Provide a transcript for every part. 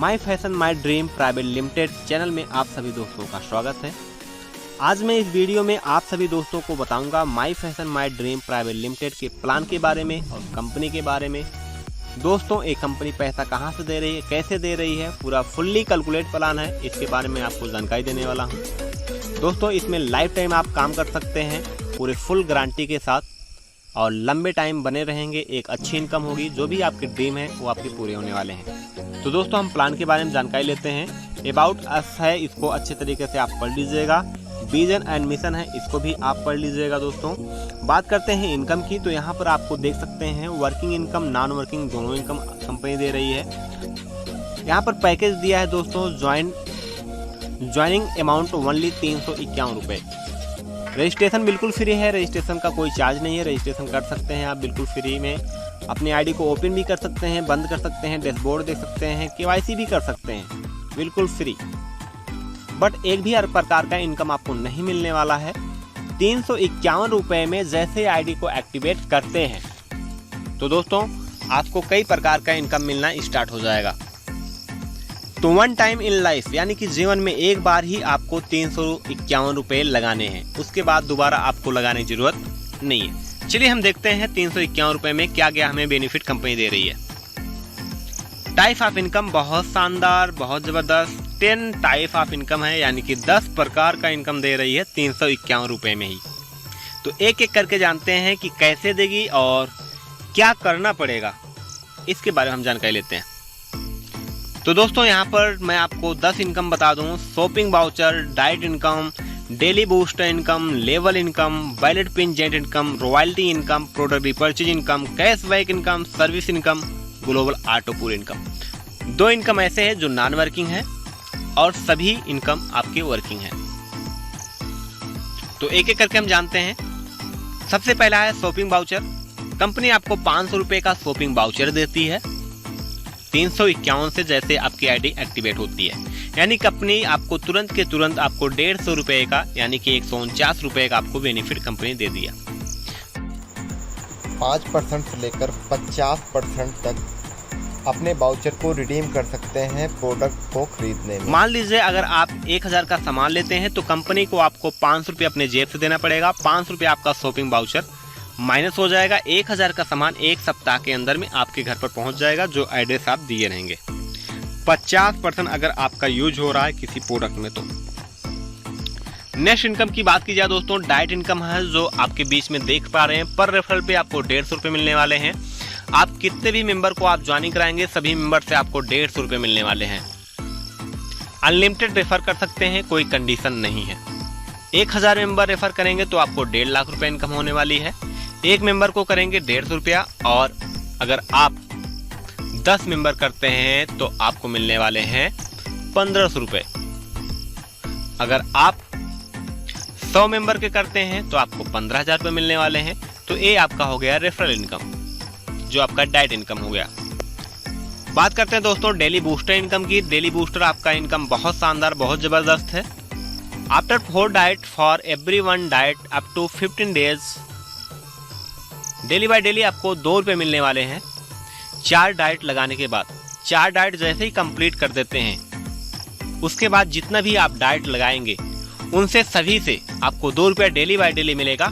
My fashion my dream private limited channel में आप सभी दोस्तों का स्वागत है। आज मैं इस वीडियो में आप सभी दोस्तों को बताऊंगा my fashion my dream private limited के प्लान के बारे में और कंपनी के बारे में। दोस्तों, एक कंपनी पैसा कहां से दे रही है, कैसे दे रही है, पूरा फुल्ली कैलकुलेट प्लान है, इसके बारे में आपको जानकारी देने वाला हूं। दोस्तों, इसमें लाइफ टाइम आप काम कर सकते हैं पूरे फुल गारंटी के साथ और लंबे टाइम बने रहेंगे। एक अच्छी इनकम होगी, जो भी आपके ड्रीम है वो आपके पूरे होने वाले हैं। तो दोस्तों, हम प्लान के बारे में जानकारी लेते हैं। अबाउट अस है, इसको अच्छे तरीके से आप पढ़ लीजिएगा। विजन एंड मिशन है, इसको भी आप पढ़ लीजिएगा। दोस्तों, बात करते हैं इनकम की, तो यहाँ पर आपको देख सकते हैं वर्किंग इनकम, नॉन वर्किंग दोनों इनकम कंपनी दे रही है। यहाँ पर पैकेज दिया है दोस्तों, ज्वाइनिंग अमाउंट ओनली 351 रुपये। रजिस्ट्रेशन बिल्कुल फ्री है, रजिस्ट्रेशन का कोई चार्ज नहीं है। रजिस्ट्रेशन कर सकते हैं आप बिल्कुल फ्री में। अपनी आईडी को ओपन भी कर सकते हैं, बंद कर सकते हैं, डैशबोर्ड देख सकते हैं, केवाईसी भी कर सकते हैं, बिल्कुल फ्री। बट एक भी हर प्रकार का इनकम आपको नहीं मिलने वाला है। 351 रुपये में जैसे आईडी को एक्टिवेट करते हैं तो दोस्तों आपको कई प्रकार का इनकम मिलना स्टार्ट हो जाएगा। तो वन टाइम इन लाइफ, यानी कि जीवन में एक बार ही आपको 351 रुपये लगाने हैं, उसके बाद दोबारा आपको लगाने की जरूरत नहीं है। चलिए हम देखते हैं 351 रुपये में क्या क्या हमें बेनिफिट कंपनी दे रही है। टाइप ऑफ इनकम बहुत शानदार, बहुत जबरदस्त। 10 टाइप ऑफ इनकम है, यानी कि 10 प्रकार का इनकम दे रही है 351 रुपये में ही। तो एक एक करके जानते हैं कि कैसे देगी और क्या करना पड़ेगा, इसके बारे में हम जानकारी लेते हैं। तो दोस्तों, यहाँ पर मैं आपको 10 इनकम बता दूं। Shopping voucher, diet income, daily booster income, level income, wallet pin jet income, royalty income, product repurchase income, cashback income, service income, global auto pool income. 2 income ऐसे हैं जो नॉन वर्किंग है और सभी इनकम आपके working है। तो एक एक करके हम जानते हैं। सबसे पहला है शॉपिंग वाउचर। कंपनी आपको 500 रुपये का शॉपिंग वाउचर देती है 351 से जैसे आपकी आईडी एक्टिवेट होती है। यानी कंपनी आपको तुरंत के तुरंत आपको 150 रुपये का, यानी कि 149 रुपये का आपको बेनिफिट कंपनी दे दिया। 5% से लेकर 50% तक अपने वाउचर को रिडीम कर सकते हैं प्रोडक्ट को खरीदने में। मान लीजिए अगर आप 1000 का सामान लेते हैं तो कंपनी को आपको 500 रुपये अपने जेब से देना पड़ेगा। 500 रुपये आपका शॉपिंग वाउचर माइनस हो जाएगा। 1000 का सामान एक सप्ताह के अंदर में आपके घर पर पहुंच जाएगा, जो एड्रेस आप दिए रहेंगे। 50% अगर आपका यूज हो रहा है किसी प्रोडक्ट में तो। नेक्स्ट इनकम की बात की जाए दोस्तों, डाइट इनकम है, जो आपके बीच में देख पा रहे हैं। पर रेफरल पे आपको 150 रुपये मिलने वाले हैं। आप कितने भी मेंबर को आप ज्वाइनिंग कराएंगे, सभी मेंबर से आपको 150 रुपये मिलने वाले हैं। अनलिमिटेड रेफर कर सकते हैं, कोई कंडीशन नहीं है। 1000 मेंबर रेफर करेंगे तो आपको 1.5 लाख रुपए इनकम होने वाली है। एक मेंबर को करेंगे 150 रुपया, और अगर आप 10 मेंबर करते हैं तो आपको मिलने वाले हैं 1500 रुपये। अगर आप 100 मेंबर के करते हैं तो आपको 15,000 रुपये मिलने वाले हैं। तो ये आपका हो गया रेफरल इनकम, जो आपका डाइट इनकम हो गया। बात करते हैं दोस्तों डेली बूस्टर इनकम की। डेली बूस्टर आपका इनकम बहुत शानदार, बहुत जबरदस्त है। After 4 diet for every 1 diet up to 15 days, daily by daily आपको 2 रुपये मिलने वाले हैं। 4 डाइट लगाने के बाद, 4 डाइट जैसे ही कंप्लीट कर देते हैं, उसके बाद जितना भी आप डाइट लगाएंगे उनसे सभी से आपको 2 रुपये डेली बाय डेली मिलेगा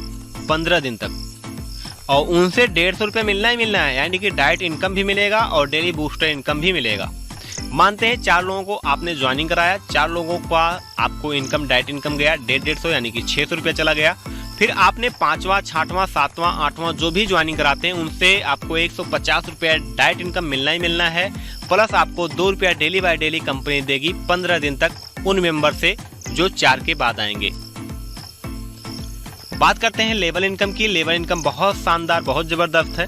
15 दिन तक। और उनसे 150 रुपये मिलना ही मिलना है, यानी कि डाइट इनकम भी मिलेगा और डेली बूस्टर इनकम भी मिलेगा। मानते हैं 4 लोगों को आपने ज्वाइनिंग कराया, 4 लोगों का आपको इनकम डाइट इनकम गया 150, यानी कि 600 रुपये चला गया। फिर आपने 5वां, 6वां, 7वां, 8वां जो भी ज्वाइनिंग कराते हैं उनसे आपको 150 रुपये डाइट इनकम मिलना ही मिलना है। प्लस आपको 2 रुपया डेली बाय डेली कंपनी देगी 15 दिन तक उन मेंबर से जो 4 के बाद आएंगे। बात करते हैं लेवल इनकम की। लेवल इनकम बहुत शानदार, बहुत जबरदस्त है।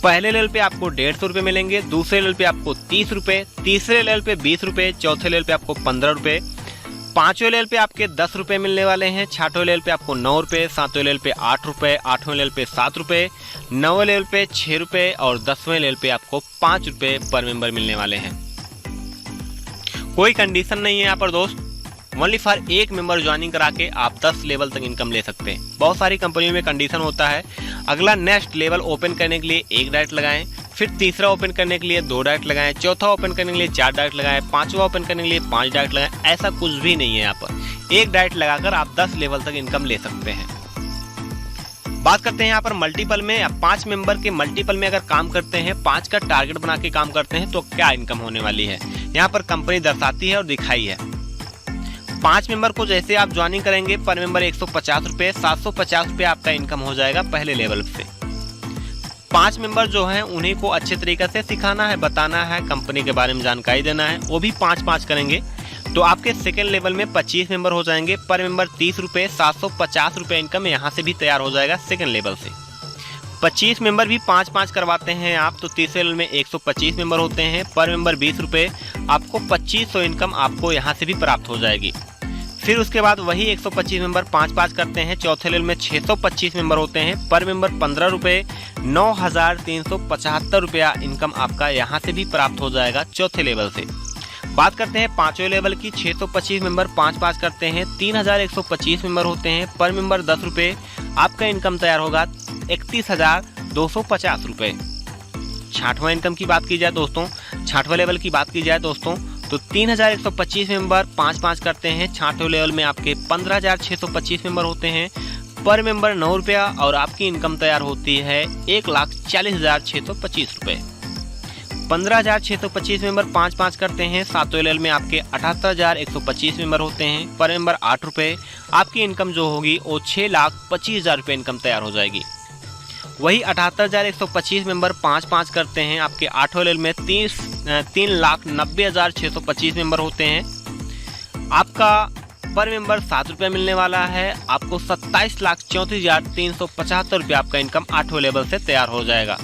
पहले लेवल पे आपको 150 रुपये मिलेंगे, दूसरे लेवल पे आपको 30 रुपये, तीसरे लेवल पे 20 रुपये, चौथे लेवल पे आपको 15 रुपये, 5वें लेवल पे आपके 10 रुपये मिलने वाले हैं, 6वें लेवल पे आपको 9 रुपये, 7वें लेवल पे 8 रुपये, 8वें लेवल पे 7 रुपये, 9वें लेवल पे 6 रुपये और 10वें लेवल पे आपको 5 रुपये पर मेंबर मिलने वाले हैं। कोई कंडीशन नहीं है यहाँ पर दोस्त, ओनली फॉर एक मेंबर ज्वाइनिंग करा के आप 10 लेवल तक इनकम ले सकते हैं। बहुत सारी कंपनियों में कंडीशन होता है, अगला नेक्स्ट लेवल ओपन करने के लिए 1 डाइट लगाएं, फिर तीसरा ओपन करने के लिए 2 डायरेक्ट लगाएं, चौथा ओपन करने के लिए 4 डायरेक्ट लगाएं, पांचवा ओपन करने के लिए 5 डायरेक्ट लगाएं। ऐसा कुछ भी नहीं है। यहाँ पर एक डायरेक्ट लगाकर आप 10 लेवल तक इनकम ले सकते हैं। बात करते हैं यहाँ पर मल्टीपल में। 5 मेंबर के मल्टीपल में अगर काम करते हैं, 5 का टारगेट बना के काम करते हैं तो क्या इनकम होने वाली है, यहाँ पर कंपनी दर्शाती है और दिखाई है। 5 मेंबर को जैसे आप ज्वाइनिंग करेंगे पर मेंबर 150 रुपये, 750 रुपये आपका इनकम हो जाएगा पहले लेवल से। 5 मेंबर जो हैं उन्हीं को अच्छे तरीके से सिखाना है, बताना है, कंपनी के बारे में जानकारी देना है। वो भी 5-5 करेंगे तो आपके सेकेंड लेवल में 25 मेंबर हो जाएंगे। पर मेंबर 30 रुपये, 750 रुपये इनकम यहाँ से भी तैयार हो जाएगा सेकेंड लेवल से। 25 मेंबर भी 5-5 करवाते हैं आप तो तीसरे लेवल में 125 मेंबर होते हैं। पर मेंबर 20 रुपये, आपको 2500 इनकम आपको यहाँ से भी प्राप्त हो जाएगी। फिर उसके बाद वही 125 मेंबर 5-5 करते हैं। चौथे लेवल में 625 मेंबर होते हैं। पर मेंबर 15 रुपये, 9,375 रुपया इनकम आपका यहाँ से भी प्राप्त हो जाएगा चौथे लेवल से। बात करते हैं पांचवें लेवल की। 625 मेंबर 5-5 करते हैं, 3,125 मेंबर होते हैं। पर मेंबर 10 रुपये, आपका इनकम तैयार होगा 31,250 रुपये। 6वां इनकम की बात की जाए दोस्तों, 6वां लेवल की बात की जाए दोस्तों तो 3,125 मेंबर 5-5 करते हैं। 6वें लेवल में आपके 15,625 मेंबर होते हैं। पर मेंबर 9 रुपया और आपकी इनकम तैयार होती है 1,40,625 रुपये। 15,625 मेंबर 5-5 करते हैं। 7वें लेवल में आपके 78,125 मेंबर होते हैं। पर मेंबर 8 रुपये, आपकी इनकम जो होगी वो 6,25,000 रुपये इनकम तैयार हो जाएगी। वही 78,125 मेंबर 5-5 करते हैं। आपके 8वें लेवल में 3,90,625 मेंबर होते हैं। आपका पर मेंबर 7 रुपये मिलने वाला है। आपको 27,34,375 रुपये आपका इनकम 8वें लेवल से तैयार हो जाएगा।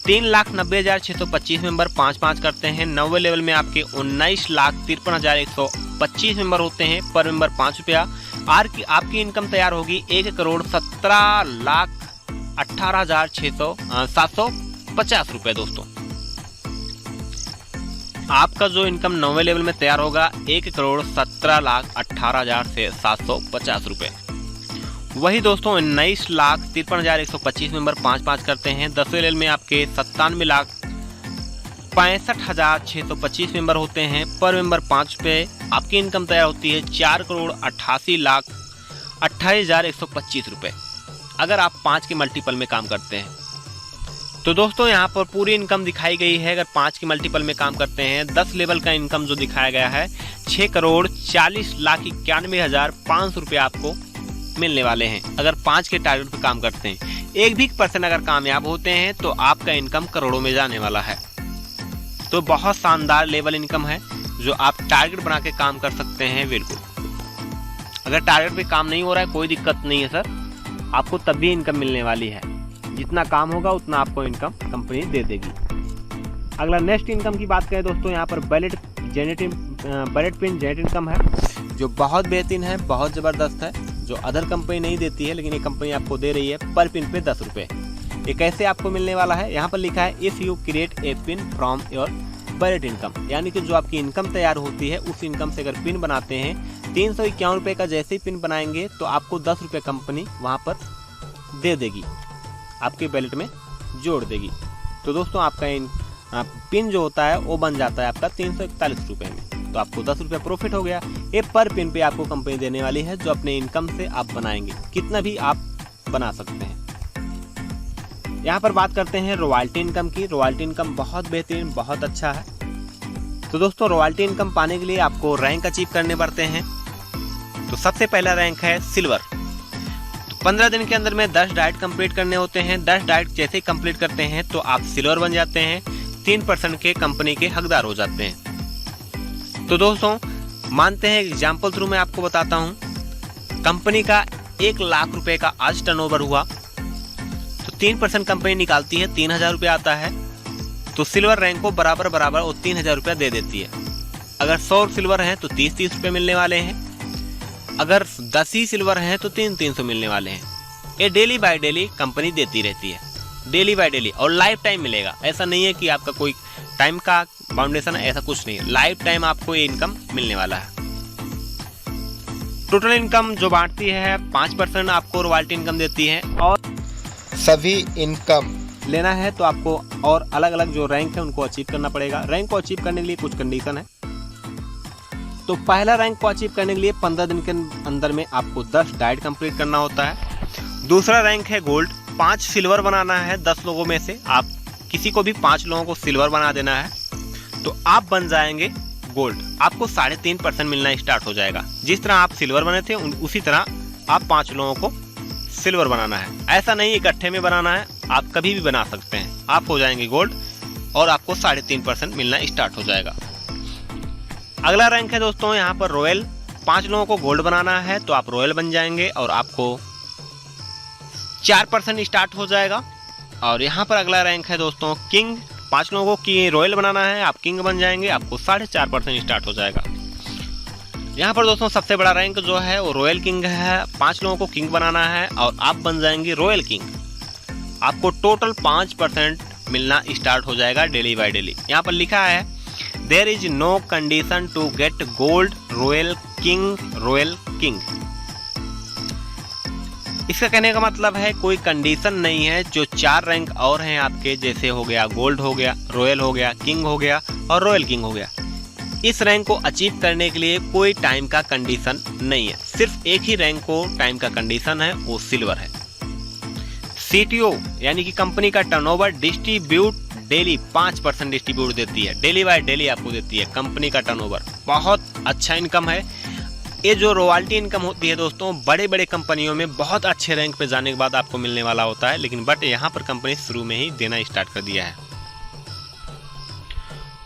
3,90,625 मेंबर 5-5 करते हैं। 9वें लेवल में आपके 19,53,125 मेंबर होते हैं। पर मेंबर 5 रुपया, आपकी इनकम तैयार होगी 1,17,18,750 रुपये। दोस्तों आपका जो इनकम 9वें लेवल में तैयार होगा 1,17,18,750 रुपये। वही दोस्तों 19,53,125 मेंबर 5-5 करते हैं। 10वें लेवल में आपके 97,65,625 मेंबर होते हैं। पर मेंबर 5 रुपये, आपकी इनकम तैयार होती है 4,88,28,125 रुपये अगर आप 5 के मल्टीपल में काम करते हैं। तो दोस्तों यहाँ पर पूरी इनकम दिखाई गई है। अगर 5 के मल्टीपल में काम करते हैं, 10 लेवल का इनकम जो दिखाया गया है 6,40,91,500 रुपये आपको मिलने वाले हैं अगर 5 के टारगेट पर काम करते हैं। एक भी % अगर कामयाब होते हैं तो आपका इनकम करोड़ों में जाने वाला है। तो बहुत शानदार लेवल इनकम है जो आप टारगेट बना के काम कर सकते हैं। बिल्कुल अगर टारगेट पे काम नहीं हो रहा है कोई दिक्कत नहीं है सर, आपको तब भी इनकम मिलने वाली है। जितना काम होगा उतना आपको इनकम कंपनी दे देगी। अगला नेक्स्ट इनकम की बात करें दोस्तों, यहाँ पर बैलेट पिन जनरेट इनकम है जो बहुत बेहतरीन है, बहुत ज़बरदस्त है, जो अदर कंपनी नहीं देती है लेकिन ये कंपनी आपको दे रही है। पर पिन पे 10 रुपये। ये कैसे आपको मिलने वाला है, यहाँ पर लिखा है if you create a pin from your ballot income, यानी कि जो आपकी इनकम तैयार होती है उस इनकम से अगर पिन बनाते हैं 351 रुपये का जैसे ही पिन बनाएंगे तो आपको 10 रुपये कंपनी वहाँ पर दे देगी, आपके बैलेट में जोड़ देगी। तो दोस्तों आपका पिन जो होता है वो बन जाता है आपका 341 रुपये में, तो आपको 10 रुपये प्रॉफिट हो गया। ये पर पिन पे आपको कंपनी देने वाली है जो अपने इनकम से आप बनाएंगे, कितना भी आप बना सकते हैं। यहाँ पर बात करते हैं रॉयल्टी इनकम की। रॉयल्टी इनकम बहुत बेहतरीन, बहुत अच्छा है। तो दोस्तों रॉयल्टी इनकम पाने के लिए आपको रैंक अचीव करने पड़ते हैं। तो सबसे पहला रैंक है सिल्वर। तो 15 दिन के अंदर में 10 डाइट कंप्लीट करने होते हैं। 10 डाइट जैसे ही कंप्लीट करते हैं तो आप सिल्वर बन जाते हैं, 3% के कंपनी के हकदार हो जाते हैं। तो दोस्तों मानते हैं एग्जाम्पल थ्रू मैं आपको बताता हूँ, कंपनी का 1 लाख रुपए का आज टर्नओवर हुआ तो 3% कंपनी निकालती है, 3,000 रुपये आता है। तो सिल्वर रैंक को बराबर वो 3,000 रुपया दे देती है। अगर 100 सिल्वर हैं तो 30 रुपये मिलने वाले हैं, अगर 10 ही सिल्वर हैं तो 300 मिलने वाले हैं। ये डेली बाय डेली कंपनी देती रहती है, डेली बाय डेली, और लाइफ टाइम मिलेगा। ऐसा नहीं है कि आपका कोई टाइम का बाउंडेशन है, ऐसा कुछ नहीं है, लाइफ टाइम आपको ये इनकम मिलने वाला है। टोटल इनकम जो बांटती है 5% आपको रॉयल्टी इनकम देती है और सभी इनकम लेना है तो आपको और अलग अलग जो रैंक है उनको अचीव करना पड़ेगा। रैंक को अचीव करने के लिए कुछ कंडीशन है। तो पहला रैंक को अचीव करने के लिए 15 दिन के अंदर में आपको 10 डाइट कंप्लीट करना होता है। दूसरा रैंक है गोल्ड, 5 सिल्वर बनाना है 10 लोगों में से। आप किसी को भी 5 लोगों को सिल्वर बना देना है तो आप बन जाएंगे गोल्ड। आपको 3.5% मिलना स्टार्ट हो जाएगा। जिस तरह आप सिल्वर बने थे उसी तरह आप 5 लोगों को सिल्वर बनाना है। ऐसा नहीं इकट्ठे में बनाना है, आप कभी भी बना सकते हैं। आप हो जाएंगे गोल्ड और आपको 3.5% मिलना स्टार्ट हो जाएगा। अगला रैंक है दोस्तों यहाँ पर रॉयल। 5 लोगों को गोल्ड बनाना है तो आप रॉयल बन जाएंगे और आपको 4% स्टार्ट हो जाएगा। और यहाँ पर अगला रैंक है दोस्तों किंग। 5 लोगों को रॉयल बनाना है, आप किंग बन जाएंगे, आपको 4.5% स्टार्ट हो जाएगा। यहाँ पर दोस्तों सबसे बड़ा रैंक जो है वो रॉयल किंग है। 5 लोगों को किंग बनाना है और आप बन जाएंगे रॉयल किंग। आपको टोटल 5% मिलना स्टार्ट हो जाएगा डेली बाय डेली। यहाँ पर लिखा है there is no condition to get gold royal king. इसका कहने का मतलब है कोई कंडीशन नहीं है। जो 4 रैंक और हैं आपके, जैसे हो गया गोल्ड, हो गया रॉयल, हो गया किंग, हो गया और रॉयल किंग हो गया, इस रैंक को अचीव करने के लिए कोई टाइम का कंडीशन नहीं है। सिर्फ एक ही रैंक को टाइम का कंडीशन है, वो सिल्वर है। CTO यानी कि कंपनी का टर्नओवर डिस्ट्रीब्यूट डेली 5% डिस्ट्रीब्यूट देती है, डेली बाय डेली आपको देती है कंपनी का टर्नओवर। बहुत अच्छा इनकम है। ये जो रॉयल्टी इनकम होती है दोस्तों, बड़े बड़े कंपनियों में बहुत अच्छे रैंक पे जाने के बाद आपको मिलने वाला होता है, लेकिन बट यहाँ पर कंपनी शुरू में ही देना स्टार्ट कर दिया है।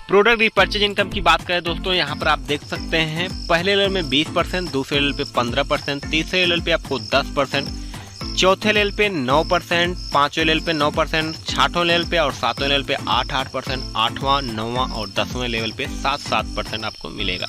प्रोडक्ट रिपर्चेज इनकम की बात करें दोस्तों, यहाँ पर आप देख सकते हैं पहले लेवल में 20%, दूसरे लेवल पे 15%, तीसरे लेवल पे आपको 10%, चौथे लेवल पे 9%, पांचवें लेवल पे 9%, छठवें लेवल पे और सातवें लेवल पे 8%, 8वां, 9वां और 10वें लेवल पे 7% आपको मिलेगा।